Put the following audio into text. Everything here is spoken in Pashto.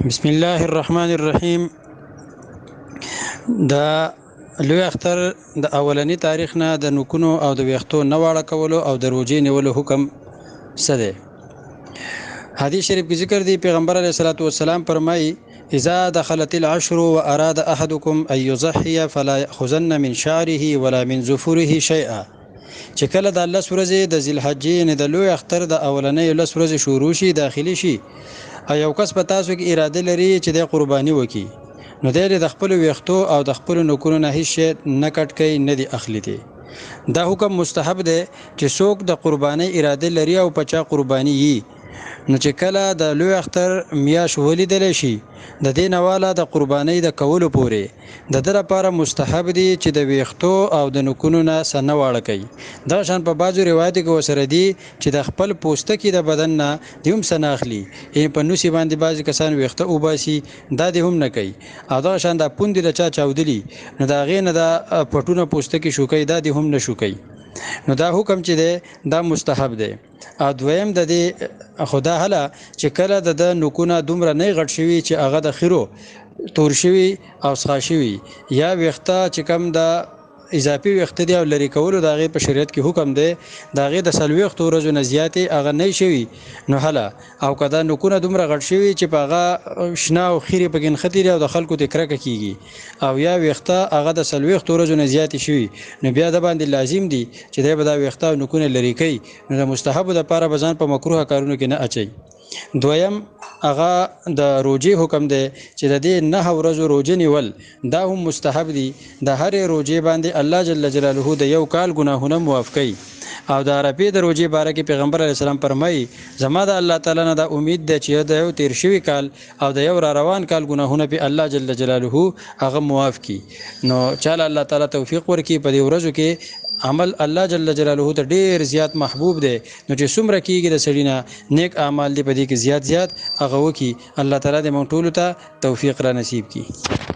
بسم الله الرحمن الرحیم. د لوی اختر د اولنی تاریخ نه د نکونو او د ویختو نواړه کولو او د روجې نیولو حکم څه دی؟ حدیث شریف کې ذکر دی، پیغمبر علیه الصلاۃ والسلام فرمایي: اذا دخلت العشر واراد احدكم ان يضحي فلا ياخذن من شعره ولا من ظفره شيئا. چې کله د الله ورځې د ذی الحجې نه د لوی اختر د اولنۍ لس ورځې شروع شي، داخلي شي، او یو کس په تاسو کې اراده لري چې د قرباني وکړي، نو د خپل ویختو او د خپل نکونو نه هیڅ شی نه کټ کوي، نه دی اخلي دی. دا حکم مستحب دی چې څوک د قرباني اراده لري او په چا قرباني یي، نو چې کله د لوی اختر میاشت ولیدل شي، د دې نواله د قرباني د کولو پورې د در لپاره مستحب دی چې د ویختو او د نکونو نه سنه واړه کوي. دا شان په بعضو روایتو کې وسره دی چې د خپل پوستکی د بدن نه دیوم سنه اخلي، یعنی په نوسی باندې بعضی کسان ویخته وباسي، دا دی هم نه کوي. او دا شان د پوندې د چا چاودلی، نو دا غې نه د پټونه پوستکی شوکي، دا دی هم نه شوکي. نو دا حکم چې دی دا مستحب دی. او دویم د دې خدا هله چې کله د نکونه دومره نه غټ شوي چې هغه د خیرو تور شوي او سخا شوي، یا ویخته چې کم د اضافي ویخته دی او لري کولو د هغې په شریعت کې حکم دی، د هغې د 40 ورځو نه زیاتې هغه نه شوي، نو هله. او که دا نکونه دومره غټ شوي چې په هغه شنه او خیرې پکې نښتې دي او د خلکو ته کرکه کېږي، او یا ویخته هغه د 40 ورځو نه زیاتې شوي، نو بیا د باندې لازم دي چې دی به دا ویخته او نکونه لري کوي. نو د مستحبو دپاره به ځان په مکروه کارونو کې نه اچوي. دویم هغه د روجې حکم دی چې د دې 9 ورځو روجې نیول دا هم مستحب دي. د هرې روجې باندې الله جل جلاله د یو کال ګناهونه معاف کوي. او د عربي د روجې باره کې پیغمبر علیه السلام فرمایي: زما د الله تعالی نه دا امید ده چې د یو تیر شوي کال او د یو را روان کال ګناهونه په الله جل جلاله هغه معاف کړي. نو چاله الله تعالی توفیق ورکړي په دې ورځو کې عمل الله جل جلاله ته ډیر زیات محبوب دی. نو چې څومره کېږي د سړي نه نیک اعمال دی په دې کې زیات هغه وکړي. الله تعالی دې موږ ټولو ته توفیق را نصیب کړي.